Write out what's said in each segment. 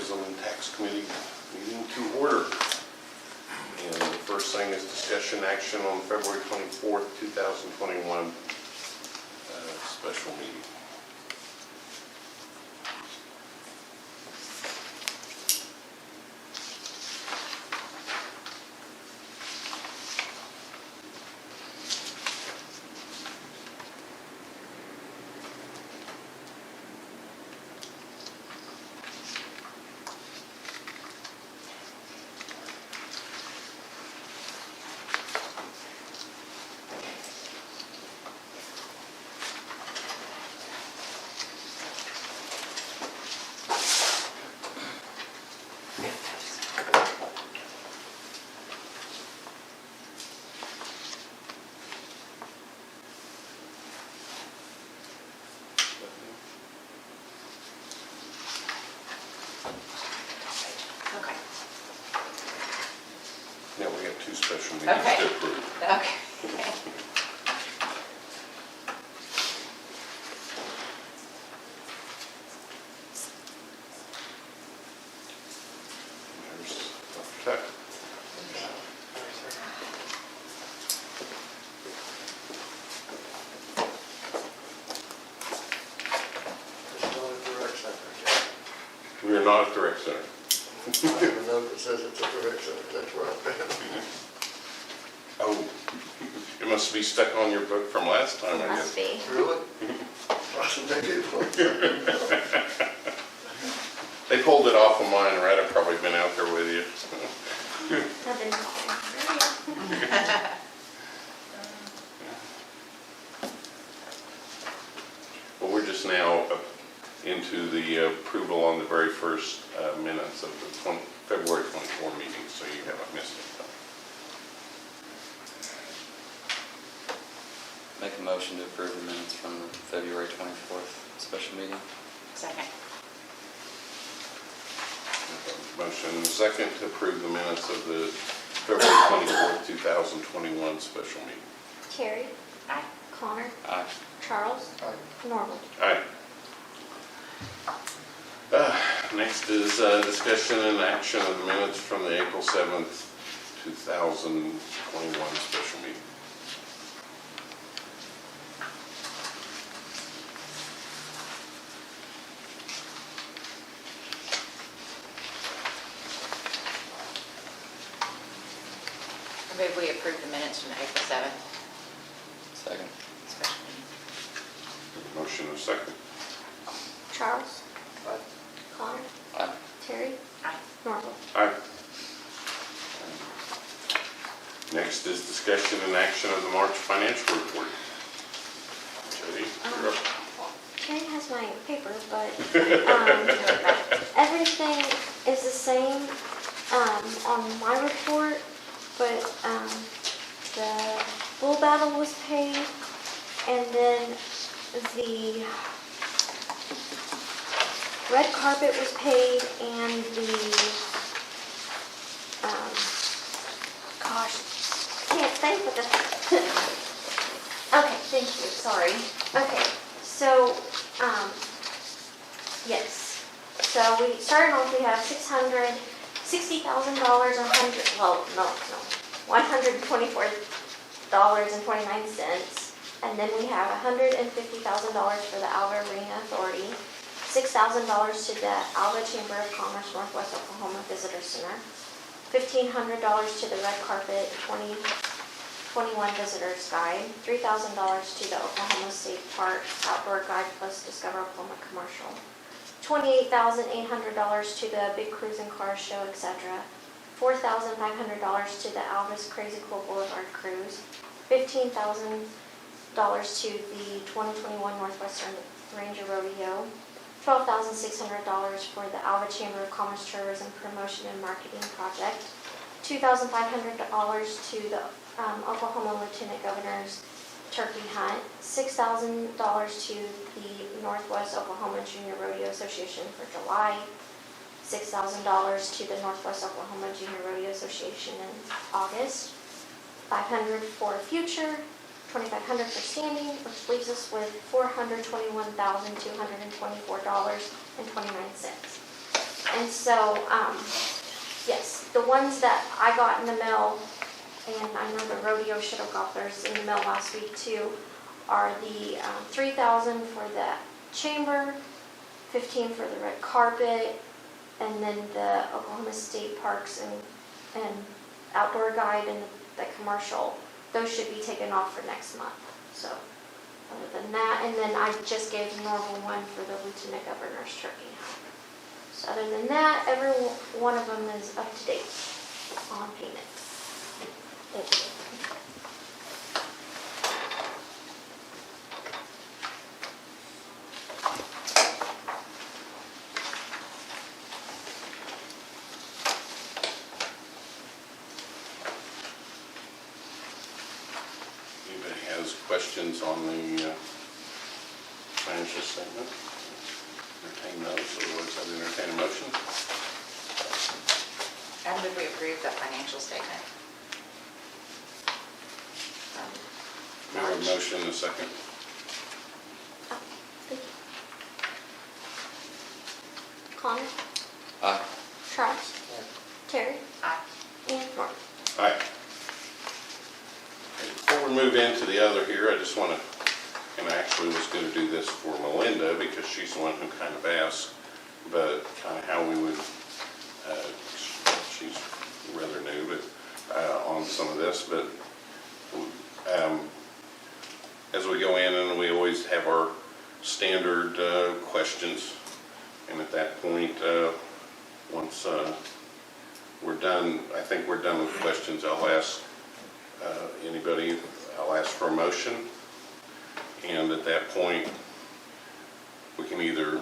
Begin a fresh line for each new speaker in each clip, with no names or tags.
Tourism and Tax Committee meeting to order. And the first thing is discussion action on February 24th, 2021 special meeting. Now we have two special meetings to approve.
Okay.
There's Dr. Tuck. We are not at the rec center.
I have a note that says it's at the rec center, that's where I've been.
Oh, it must be stuck on your book from last time, I
Must
guess.
be.
Really? Maybe it was.
They pulled it off of mine, right? I've probably been out there with you.
I've been calling.
Well, we're just now into the approval on the very first minutes of the February 24 meeting, so you haven't missed it.
Make a motion to approve the minutes from the February 24th special meeting.
Second.
Motion and a second to approve the minutes of the February 24th, 2021 special meeting.
Carrie. Aye. Connor.
Aye.
Charles.
Aye.
Normal.
Aye. Next is discussion and action of the minutes from the April 7th, 2021 special meeting.
I move we approve the minutes from the April 7th
Second.
special meeting.
Motion and a second.
Charles.
Aye.
Connor.
Aye.
Terry.
Aye.
Normal.
Aye. Next is discussion and action of the March financial report. Jody, you're up.
Terry has my paper, but everything is the same on my report, but the bull battle was paid, and then the red carpet was paid, and the gosh, can't think with the okay, thank you, sorry. Okay, so yes, so we started off, we have $60,000, $124.29, and then we have $150,000 for the Alva Arena Authority, $6,000 to the Alva Chamber of Commerce Northwest Oklahoma Visitor Center, $1,500 to the Red Carpet 2021 Visitors Guide, $3,000 to the Oklahoma State Park Outdoor Guide plus Discover Oklahoma Commercial, $28,800 to the Big Cruising Car Show, etc., $4,500 to the Alva's Crazy Cool Boulevard Cruise, $15,000 to the 2021 Northwestern Ranger Rodeo, $12,600 for the Alva Chamber of Commerce Tourism Promotion and Marketing Project, $2,500 to the Oklahoma Lieutenant Governor's Turkey Hunt, $6,000 to the Northwest Oklahoma Junior Rodeo Association for July, $6,000 to the Northwest Oklahoma Junior Rodeo Association in August, $500 for future, $2,500 for standing, which leaves us with $421,224.29. And so, yes, the ones that I got in the mail, and I know the rodeo should have got theirs in the mail last week too, are the 3,000 for the chamber, 15 for the red carpet, and then the Oklahoma State Parks and outdoor guide and the commercial. Those should be taken off for next month. So other than that, and then I just gave Norval one for the Lieutenant Governor's turkey. So other than that, every one of them is up to date on payment. Thank you.
Anybody has questions on the financial statement? Entertain those, otherwise I'd entertain a motion.
And would we approve the financial statement?
We have a motion and a second.
Thank you. Connor,
Aye.
Charles, Terry,
Aye.
and Norm.
Aye. Before we move into the other here, I just want to, and I actually was going to do this for Melinda because she's the one who kind of asked, but kind of how we would, she's rather new, but on some of this, but as we go in, and we always have our standard questions, and at that point, once we're done, I think we're done with questions, I'll ask anybody, I'll ask for a motion, and at that point, we can either,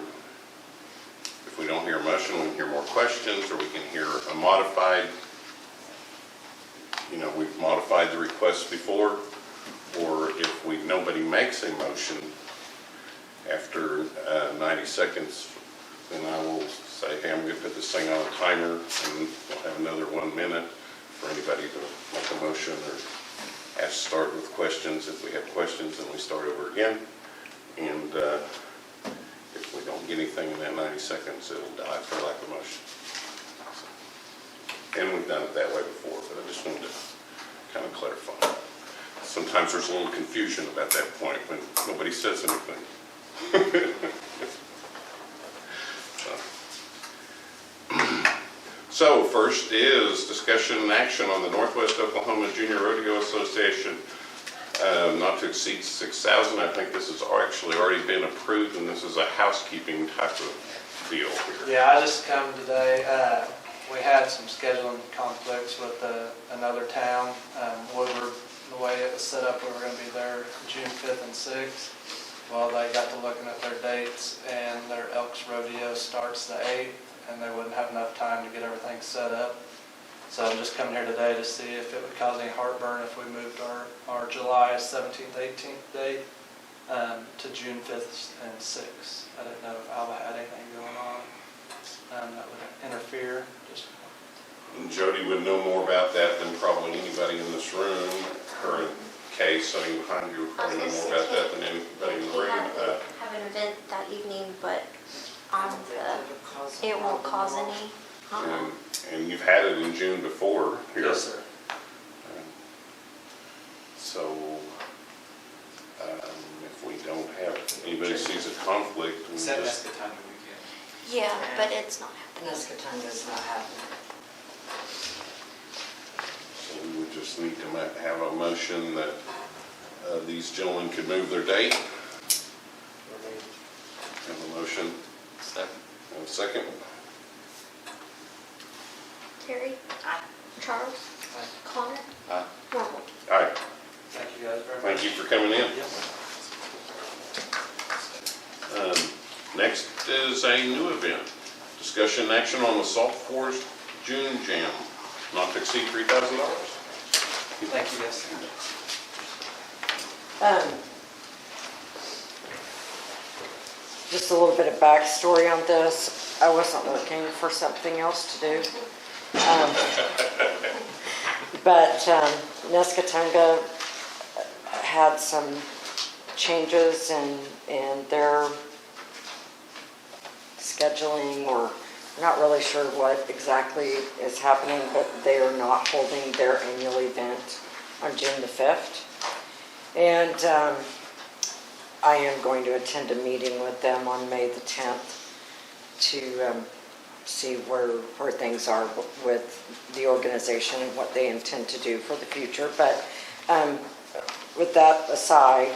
if we don't hear a motion, we can hear more questions, or we can hear a modified, we've modified the request before, or if nobody makes a motion after 90 seconds, then I will say, hey, I'm going to put this thing on a timer, and we'll have another 1 minute for anybody to make a motion or start with questions. If we have questions, then we start over again. And if we don't get anything in that 90 seconds, it'll die for lack of motion. And we've done it that way before, but I just wanted to kind of clarify. Sometimes there's a little confusion about that point when nobody says anything. So first is discussion and action on the Northwest Oklahoma Junior Rodeo Association, not to exceed 6,000. I think this has actually already been approved, and this is a housekeeping type of deal here.
Yeah, I just come today. We had some scheduling conflicts with another town. The way it was set up, we were going to be there June 5th and 6th. Well, they got to looking at their dates, and their Elks Rodeo starts the 8th, and they wouldn't have enough time to get everything set up. So I'm just coming here today to see if it would cause any heartburn if we moved our July 17th, 18th date to June 5th and 6th. I didn't know if Alva had anything going on that would interfere.
And Jody would know more about that than probably anybody in this room. Her case sitting behind you would probably know more about that than anybody in the room.
Have an event that evening, but it won't cause any.
And you've had it in June before here.
Yes, sir.
So if we don't have, anybody sees a conflict, we
Except
just,
Nescatonga weekend.
Yeah, but it's not happening.
Nescatonga's not happening.
so we would just need to have a motion that these gentlemen could move their date. Have a motion.
Second.
Have a second.
Terry,
Aye.
Charles,
Aye.
Connor,
Aye.
Norval.
All right.
Thank you guys very much.
Thank you for coming in.
Yep.
Next is a new event. Discussion and action on the Salt Forest June Jam, not to exceed $3,000.
Thank you, guys.
Just a little bit of backstory on this. I wasn't looking for something else to do. But Nescatonga had some changes in their scheduling or not really sure what exactly is happening, but they are not holding their annual event on June the 5th. And I am going to attend a meeting with them on May the 10th to see where things are with the organization and what they intend to do for the future. But with that aside,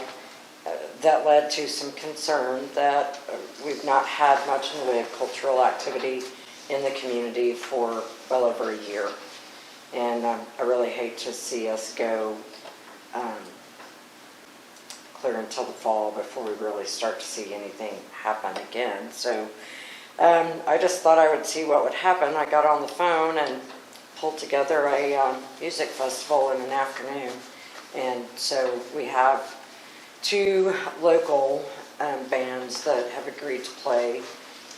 that led to some concern that we've not had much in the way of cultural activity in the community for well over a year. And I really hate to see us go clear until the fall before we really start to see anything happen again. So I just thought I would see what would happen. I got on the phone and pulled together a music festival in an afternoon. And so we have 2 local bands that have agreed to play,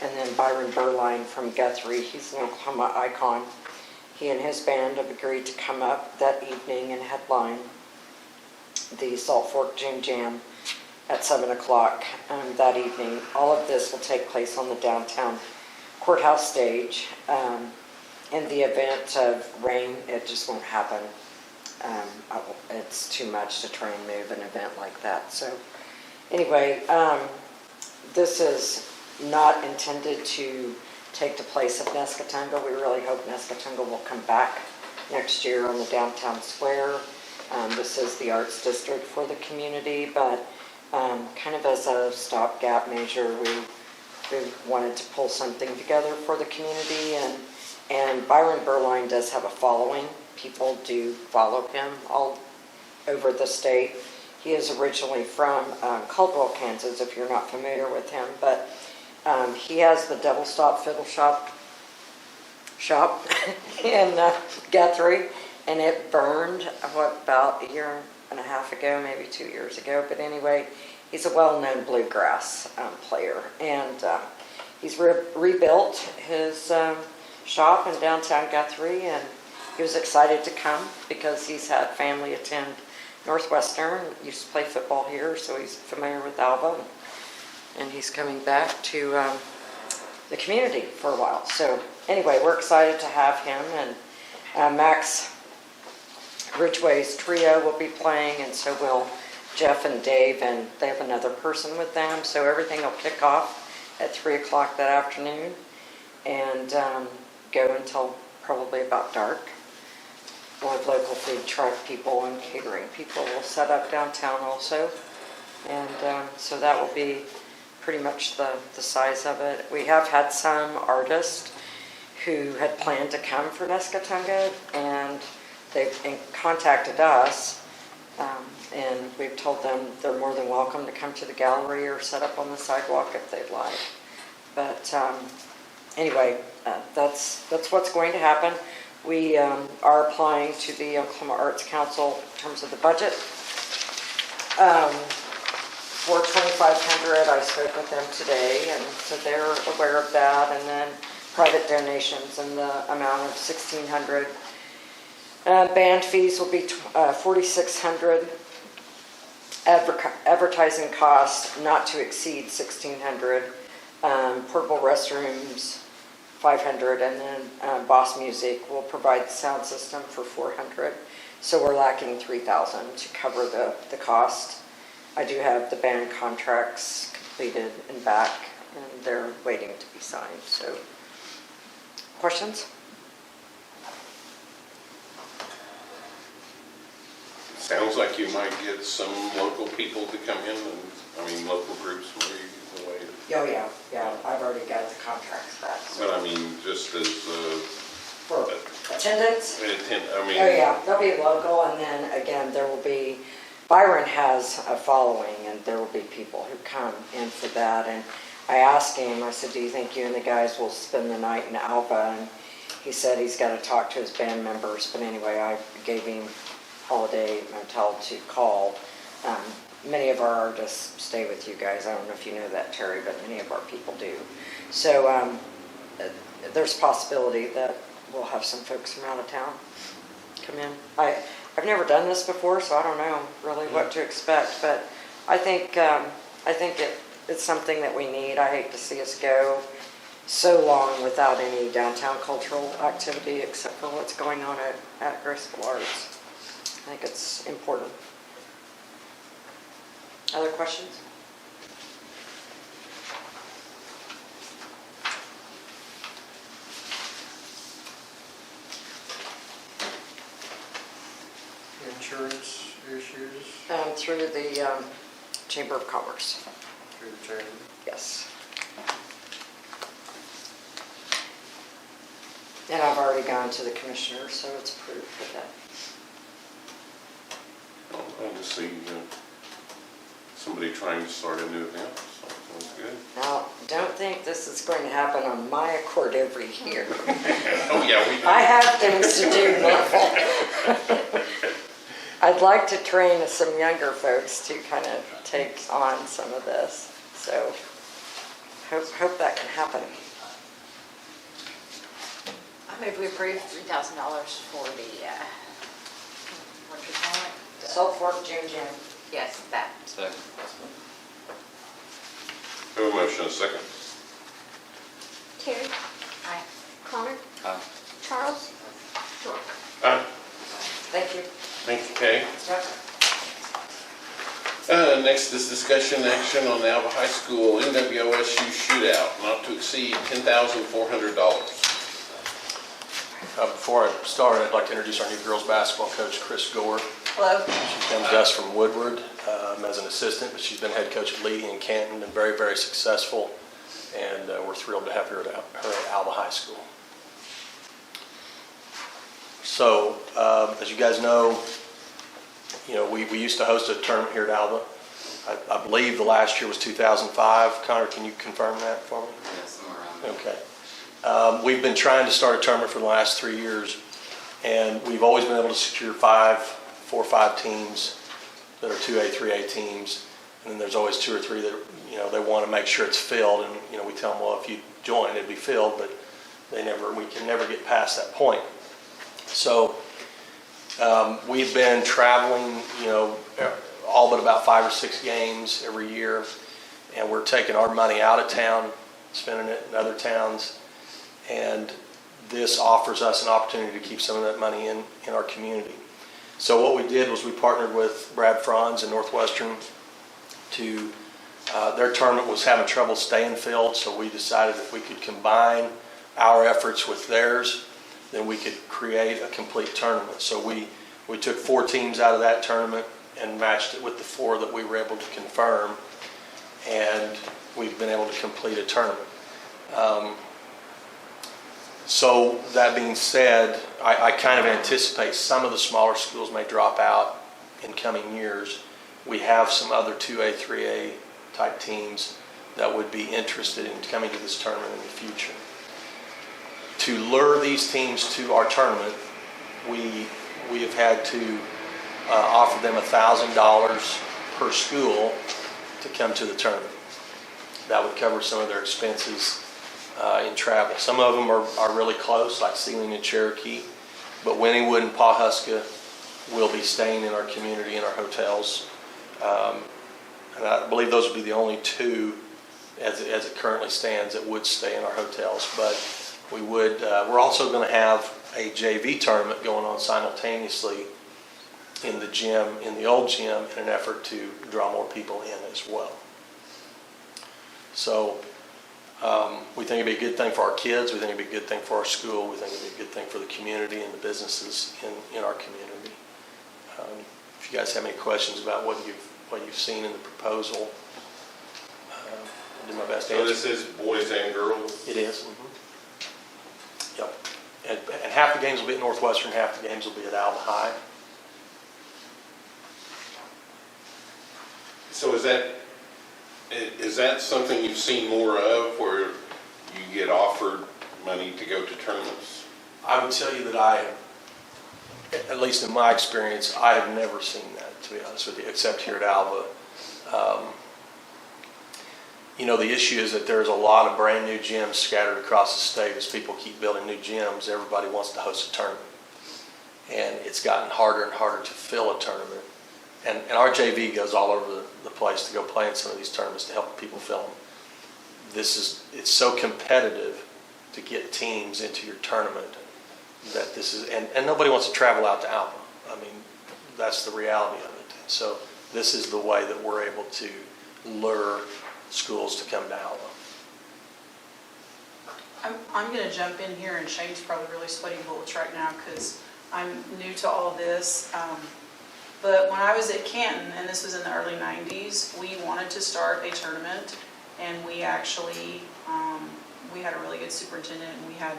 and then Byron Berline from Guthrie, he's an Oklahoma icon. He and his band have agreed to come up that evening and headline the Salt Fork June Jam at 7 o'clock that evening. All of this will take place on the downtown courthouse stage. In the event of rain, it just won't happen. It's too much to try and move an event like that. So anyway, this is not intended to take the place of Nescatunga. We really hope Nescatunga will come back next year on the downtown square. This is the arts district for the community, but kind of as a stopgap measure, we wanted to pull something together for the community. And Byron Berline does have a following. People do follow him all over the state. He is originally from Caldwell, Kansas, if you're not familiar with him, but he has the Devil Stop Fiddle Shop in Guthrie, and it burned, about a year and a half ago, maybe 2 years ago. But anyway, he's a well-known bluegrass player, and he's rebuilt his shop in downtown Guthrie, and he was excited to come because he's had family attend Northwestern, used to play football here, so he's familiar with Alva, and he's coming back to the community for a while. So anyway, we're excited to have him, and Max Ridgway's trio will be playing, and so will Jeff and Dave, and they have another person with them, so everything will kick off at 3 o'clock that afternoon and go until probably about dark. We'll have local food truck people and catering people will set up downtown also, and so that will be pretty much the size of it. We have had some artists who had planned to come for Nescatunga, and they've contacted us, and we've told them they're more than welcome to come to the gallery or set up on the sidewalk if they'd like. But anyway, that's what's going to happen. We are applying to the Oklahoma Arts Council in terms of the budget. For $2,500, I spoke with them today, and so they're aware of that, and then private donations in the amount of $1,600. Band fees will be $4,600. Advertising costs not to exceed $1,600. Portable restrooms, $500, and then Boss Music will provide the sound system for $400. So we're lacking $3,000 to cover the cost. I do have the band contracts completed and back, and they're waiting to be signed. So, questions?
Sounds like you might get some local people to come in, and local groups will lead the way.
Oh, yeah, I've already got the contracts back.
But just as
For attendance?
Oh,
yeah, they'll be local, and then again, there will be, Byron has a following, and there will be people who come in for that. And I asked him, I said, do you think you and the guys will spend the night in Alva? And he said he's got to talk to his band members. But anyway, I gave him Holiday Motel to call. Many of our artists stay with you guys. I don't know if you know that, Terry, but many of our people do. So there's a possibility that we'll have some folks from out of town come in. I've never done this before, so I don't know really what to expect, but I think it's something that we need. I hate to see us go so long without any downtown cultural activity except for what's going on at Graceful Arts. I think it's important. Other questions?
Insurance issues
Through the Chamber of Commerce,
through the chamber.
yes. And I've already gone to the commissioner, so it's approved for that.
I just see somebody trying to start a new event, so that's good.
Now, don't think this is going to happen on my accord every year.
Oh, yeah, we do.
I have things to do now. I'd like to train some younger folks to kind of take on some of this, so hope that can happen.
I move we approve $3,000 for the, what do you call it?
Salt Fork June Gym.
Yes, that.
Second.
We have a motion and a second.
Terry,
Aye.
Connor,
Aye.
Charles, York.
Aye.
Thank you.
Thank you, Kay.
Yep.
Next is discussion action on the Alva High School NWOSU shootout, not to exceed $10,400.
Before I start, I'd like to introduce our new girls basketball coach, Chris Gore.
Hello.
She comes to us from Woodward as an assistant, but she's been head coach at Lee and Canton and very, very successful. And we're thrilled to have her at Alva High School. So, as you guys know, we used to host a tournament here at Alva. I believe the last year was 2005. Connor, can you confirm that for me?
Yeah, somewhere around there.
Okay. We've been trying to start a tournament for the last 3 years, and we've always been able to secure 4 or 5 teams that are 2A, 3A teams, and then there's always 2 or 3 that, they want to make sure it's filled, and we tell them, well, if you join, it'd be filled, but we can never get past that point. So we've been traveling, all but about 5 or 6 games every year, and we're taking our money out of town, spending it in other towns. And this offers us an opportunity to keep some of that money in our community. So what we did was we partnered with Brad Franz and Northwestern to, their tournament was having trouble staying filled, so we decided if we could combine our efforts with theirs, then we could create a complete tournament. So we took 4 teams out of that tournament and matched it with the 4 that we were able to confirm, and we've been able to complete a tournament. So that being said, I kind of anticipate some of the smaller schools may drop out in coming years. We have some other 2A, 3A type teams that would be interested in coming to this tournament in the future. To lure these teams to our tournament, we have had to offer them $1,000 per school to come to the tournament. That would cover some of their expenses in travel. Some of them are really close, like Sealing and Cherokee, but Wynnewood and Pawhuska will be staying in our community in our hotels. And I believe those would be the only 2, as it currently stands, that would stay in our hotels. But we're also going to have a JV tournament going on simultaneously in the gym, in the old gym, in an effort to draw more people in as well. So we think it'd be a good thing for our kids. We think it'd be a good thing for our school. We think it'd be a good thing for the community and the businesses in our community. If you guys have any questions about what you've seen in the proposal, I'll do my best to
So
answer.
this is boys and girls?
It is. Yep. And half the games will be at Northwestern, half the games will be at Alva High.
So is that something you've seen more of, where you get offered money to go to tournaments?
I would tell you that at least in my experience, I have never seen that, to be honest with you, except here at Alva. The issue is that there's a lot of brand new gyms scattered across the state. As people keep building new gyms, everybody wants to host a tournament. And it's gotten harder and harder to fill a tournament. And our JV goes all over the place to go play in some of these tournaments to help people fill them. it's so competitive to get teams into your tournament that this is, and nobody wants to travel out to Alva. I mean, that's the reality of it. So this is the way that we're able to lure schools to come to Alva.
I'm going to jump in here, and Shane's probably really sweating bullets right now because I'm new to all of this. But when I was at Canton, and this was in the early 90s, we wanted to start a tournament, and we actually, we had a really good superintendent, and we had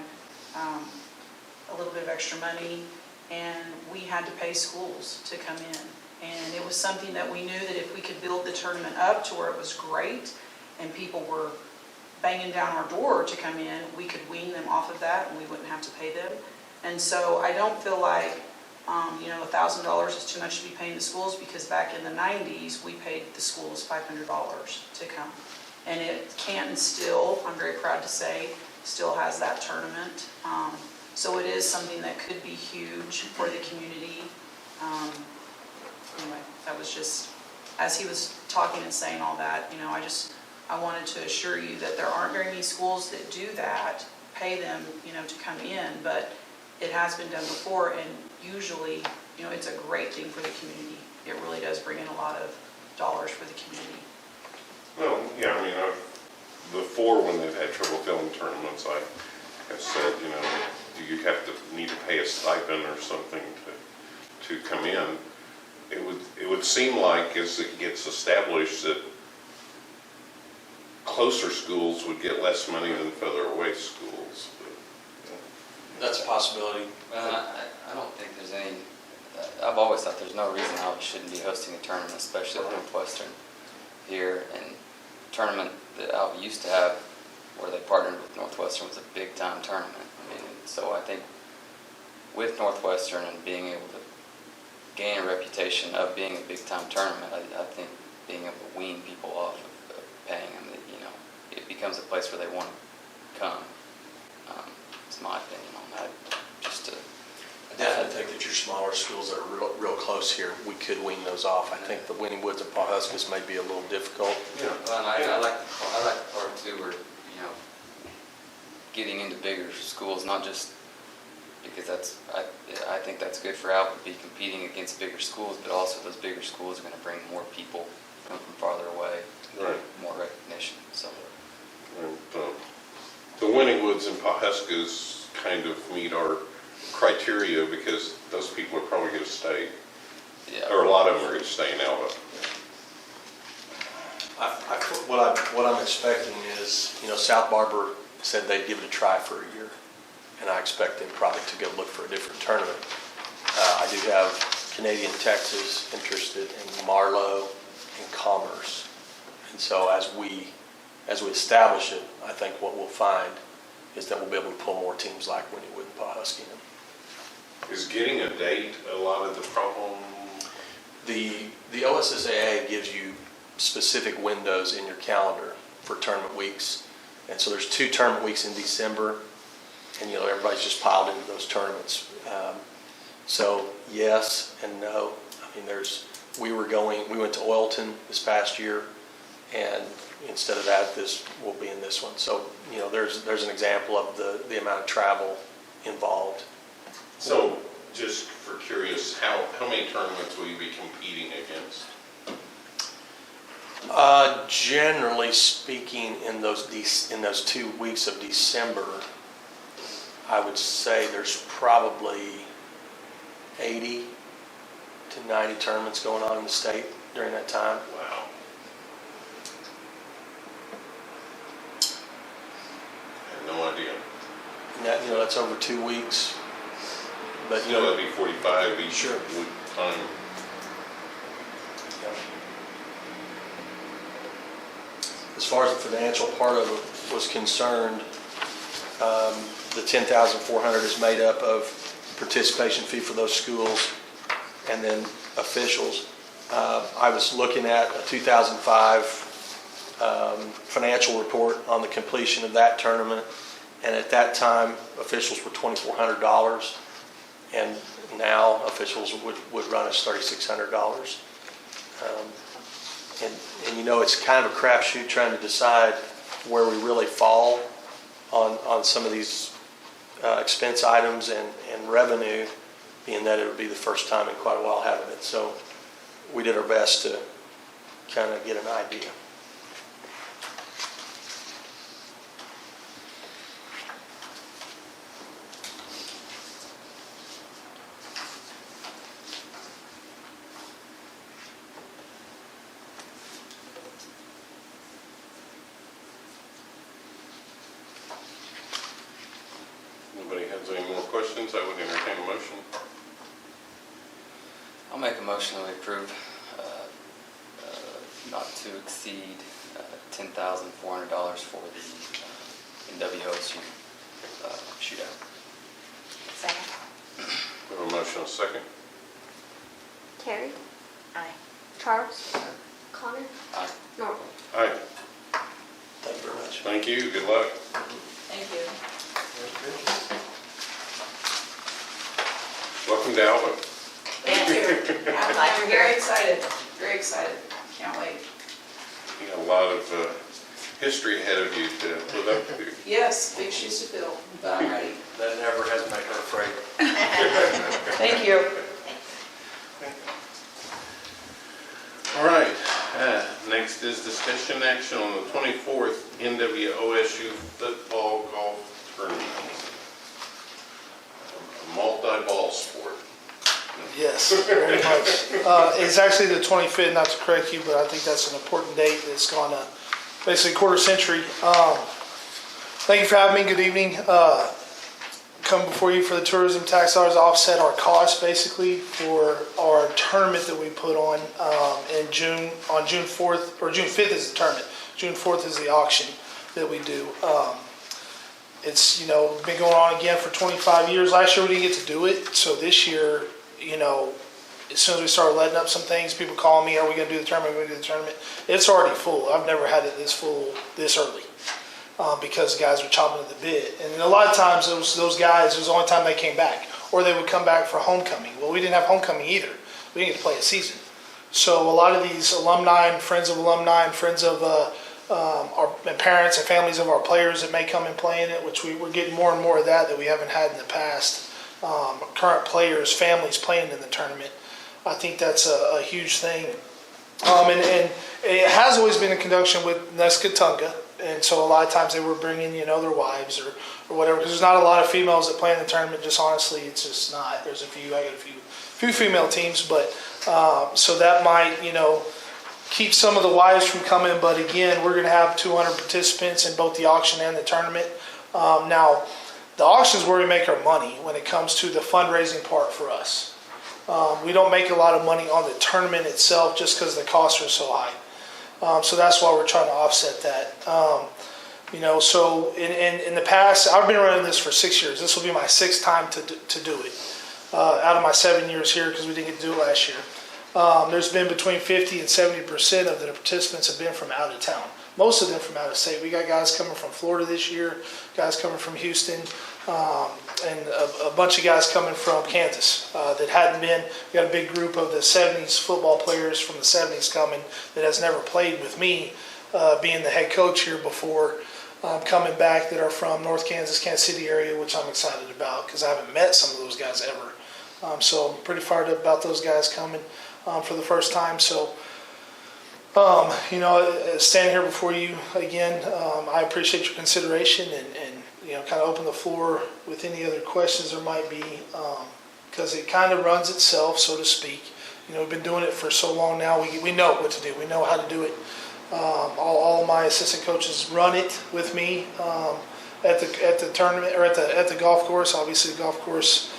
a little bit of extra money, and we had to pay schools to come in. And it was something that we knew that if we could build the tournament up to where it was great, and people were banging down our door to come in, we could wean them off of that and we wouldn't have to pay them. And so I don't feel like, $1,000 is too much to be paying the schools, because back in the 90s, we paid the schools $500 to come. And Canton still, I'm very proud to say, still has that tournament. So it is something that could be huge for the community. Anyway, that was just, as he was talking and saying all that, I wanted to assure you that there aren't very many schools that do that, pay them, to come in, but it has been done before, and usually, it's a great thing for the community. It really does bring in a lot of dollars for the community.
Well, yeah, I mean, before when they've had trouble filling tournaments, I have said, do you need to pay a stipend or something to come in? It would seem like as it gets established that closer schools would get less money than further away schools.
That's a possibility.
I don't think there's any, I've always thought there's no reason Alva shouldn't be hosting a tournament, especially at Northwestern here. And tournament that Alva used to have, where they partnered with Northwestern, was a big time tournament. So I think with Northwestern and being able to gain a reputation of being a big time tournament, I think being able to wean people off of paying them, it becomes a place where they want to come. It's my opinion on that.
I definitely think that your smaller schools that are real close here, we could wean those off. I think the Winning Woods and Pawhuskis may be a little difficult.
Yeah.
Well, and I like the part too where, getting into bigger schools, not just because I think that's good for Alva to be competing against bigger schools, but also those bigger schools are going to bring more people from farther away,
Right.
more recognition. So.
And, the Winning Woods and Pawhuskis kind of meet our criteria because those people are probably going to stay,
Yeah.
or a lot of them are going to stay in Alva.
What I'm expecting is, South Barber said they'd give it a try for a year, and I expect them probably to go look for a different tournament. I do have Canadian Texas interested in Marlowe and Commerce, and so as we establish it, I think what we'll find is that we'll be able to pull more teams like Winnie Wood and Pawhuskis in.
Is getting a date a lot of the problem?
The OSSAA gives you specific windows in your calendar for tournament weeks. And so there's 2 tournament weeks in December, and everybody's just piled into those tournaments. So yes and no. I mean, we went to Oilton this past year, and instead of that, we'll be in this one. So, there's an example of the amount of travel involved.
So, just for curious, how many tournaments will you be competing against?
Generally speaking, in those 2 weeks of December, I would say there's probably 80 to 90 tournaments going on in the state during that time.
Wow. I had no idea.
And that, that's over 2 weeks. But,
That'd be 45 each
Sure.
week time.
As far as the financial part of it was concerned, the $10,400 is made up of participation fee for those schools and then officials. I was looking at a 2005 financial report on the completion of that tournament, and at that time officials were $2,400, and now officials would run us $3,600. And it's kind of a crapshoot trying to decide where we really fall on some of these expense items and revenue, being that it would be the first time in quite a while having it. So we did our best to kind of get an idea.
Anybody has any more questions? I would entertain a motion.
I'll make a motion that we approve not to exceed $10,400 for the NWOSU shootout.
Second.
We have a motion and a second.
Terry,
Aye.
Charles, Connor,
Aye.
Norman.
Aye.
Thank you very much.
Thank you. Good luck.
Thank you.
Welcome to Alva.
Thank you.
I'm glad you're
I'm
here.
very excited, very excited. Can't wait.
You got a lot of history ahead of you to live up to.
Yes, big shoes to fill, but I'm ready.
That never has made her afraid.
Thank you.
All right, next is discussion action on the 24th NWOSU football golf tournament. A multi-ball sport.
Yes, very much. It's actually the 25th, not to correct you, but I think that's an important date. It's gone basically a quarter century. Thank you for having me. Good evening. Come before you for the tourism tax dollars to offset our costs basically for our tournament that we put on in June, on June 4th, or June 5th is the tournament. June 4th is the auction that we do. It's, been going on again for 25 years. Last year we didn't get to do it, so this year, as soon as we started letting up some things, people calling me, are we going to do the tournament? Are we going to do the tournament? It's already full. I've never had it this full this early because guys were chomping at the bit. And a lot of times those guys, it was the only time they came back. Or they would come back for homecoming. Well, we didn't have homecoming either. We didn't get to play a season. So a lot of these alumni and friends of alumni and friends of and parents and families of our players that may come and play in it, which we're getting more and more of that we haven't had in the past. Current players, families playing in the tournament. I think that's a huge thing. And it has always been in conjunction with Nescatunga. And so a lot of times they were bringing, their wives or whatever. Because there's not a lot of females that play in the tournament. Just honestly, it's just not. There's a few. I got a few female teams. But so that might, keep some of the wives from coming. But again, we're going to have 200 participants in both the auction and the tournament. Now, the auction is where we make our money when it comes to the fundraising part for us. We don't make a lot of money on the tournament itself just because the costs are so high. So that's why we're trying to offset that. So in the past, I've been running this for 6 years. This will be my 6th time to do it out of my 7 years here because we didn't get to do it last year. There's been between 50 and 70% of the participants have been from out of town. Most of them from out of state. We got guys coming from Florida this year, guys coming from Houston, and a bunch of guys coming from Kansas that hadn't been. We got a big group of the 70s football players from the 70s coming that has never played with me, being the head coach here before, coming back that are from North Kansas, Kansas City area, which I'm excited about because I haven't met some of those guys ever. So I'm pretty fired up about those guys coming for the first time. So, standing here before you again, I appreciate your consideration and kind of open the floor with any other questions there might be, because it kind of runs itself, so to speak. We've been doing it for so long now. We know what to do. We know how to do it. All of my assistant coaches run it with me at the tournament or at the golf course. Obviously, the golf course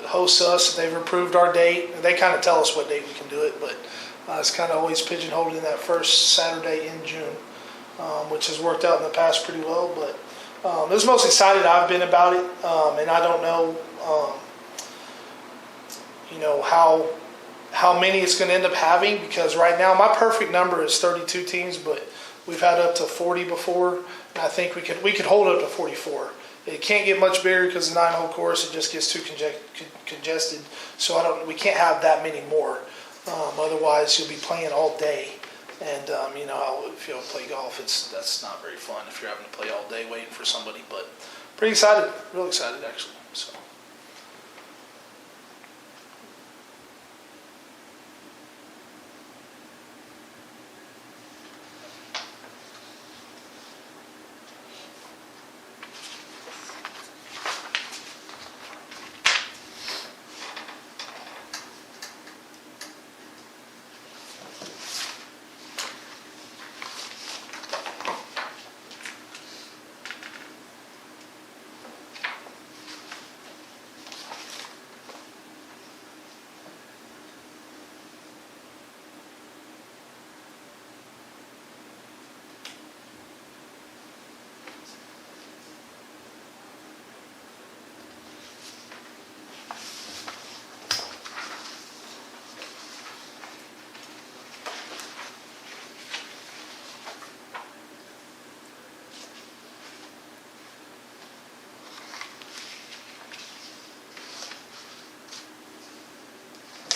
hosts us. They've approved our date. They kind of tell us what date we can do it, but it's kind of always pigeonholed in that first Saturday in June, which has worked out in the past pretty well. But it was most excited I've been about it, and I don't know, how many it's going to end up having, because right now my perfect number is 32 teams, but we've had up to 40 before, and I think we could hold up to 44. It can't get much bigger because the 9-hole course, it just gets too congested. So we can't have that many more. Otherwise, you'll be playing all day And, you know, if you don't play golf, that's not very fun if you're having to play all day waiting for somebody, but pretty excited, real excited actually, so.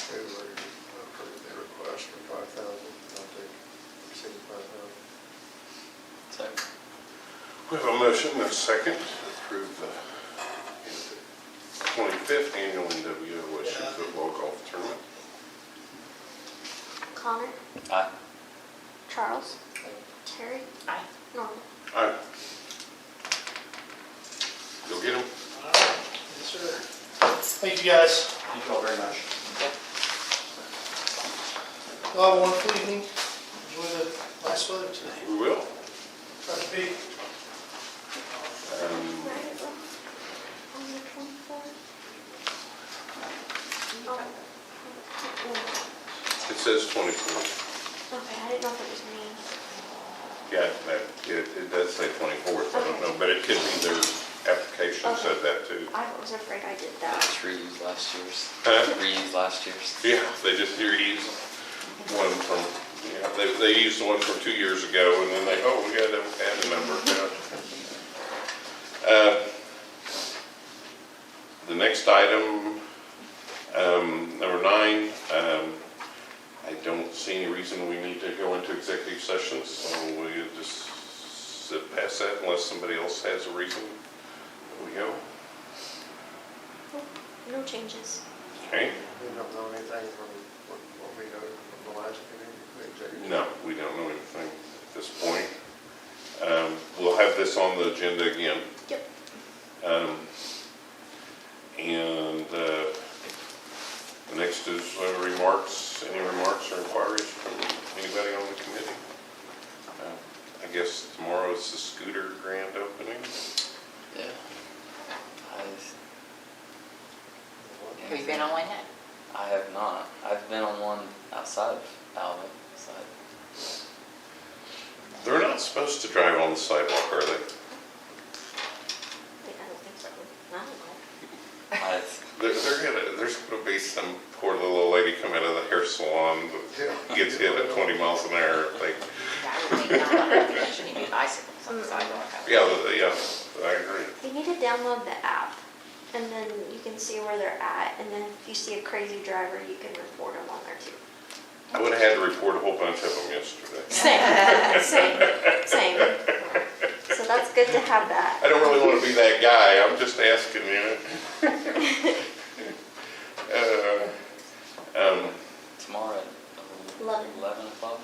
Okay, we approved the request for 5,000, not to exceed 5,000.
Second.
We have a motion and a second to approve the 25th annual NWOSU football golf tournament.
Connor,
Aye.
Charles, Terry,
Aye.
Norman.
Aye. Go get them.
Yes, sir. Thank you, guys.
Thank you all very much.
Well, have a wonderful evening. Enjoy the nice weather today.
We will.
Try to be.
Right, on the 24th. Oh.
It says 24.
Okay, I didn't know if it was me.
Yeah, it does say 24th, I don't know, but it could be their application said that too.
I was afraid I did
They
that.
just reused last year's.
Huh?
Reused last year's.
Yeah, they just reused one from, yeah, they used the one from 2 years ago and then we got to add a number. The next item, number 9, I don't see any reason we need to go into executive sessions, so we just sit past that unless somebody else has a reason. There we go.
No changes.
Okay?
We don't know anything from what we know from the last meeting, the executive.
No, we don't know anything at this point. We'll have this on the agenda again.
Yep.
And the next is remarks, any remarks or inquiries from anybody on the committee? I guess tomorrow is the scooter grand opening.
Yeah.
Have you been on one yet?
I have not. I've been on one outside of Alva. So
They're not supposed to drive on the sidewalk, are they?
Wait, I don't think so. I don't know.
There's gonna be some poor little old lady come out of the hair salon that gets hit at 20 miles an hour.
I would think not. I think you shouldn't do bicycles on the sidewalk.
Yeah, I agree.
They need to download the app, and then you can see where they're at, and then if you see a crazy driver, you can report them on there too.
I would have had to report a whole bunch of them yesterday.
Same. So that's good to have that.
I don't really want to be that guy, I'm just asking you.
tomorrow at
11.
o'clock.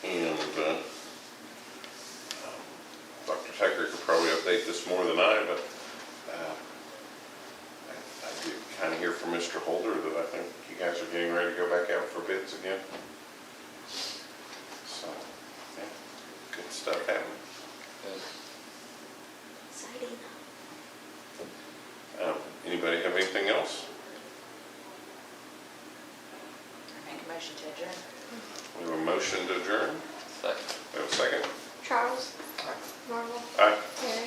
And Dr. Tucker could probably update this more than I, but I did kind of hear from Mr. Holder that I think you guys are getting ready to go back out for bids again. So, yeah, good stuff happening.
Good.
Exciting.
Anybody have anything else?
I make a motion to adjourn.
We have a motion to adjourn.
Second.
We have a second.
Charles, Norval,
Aye.
Terry,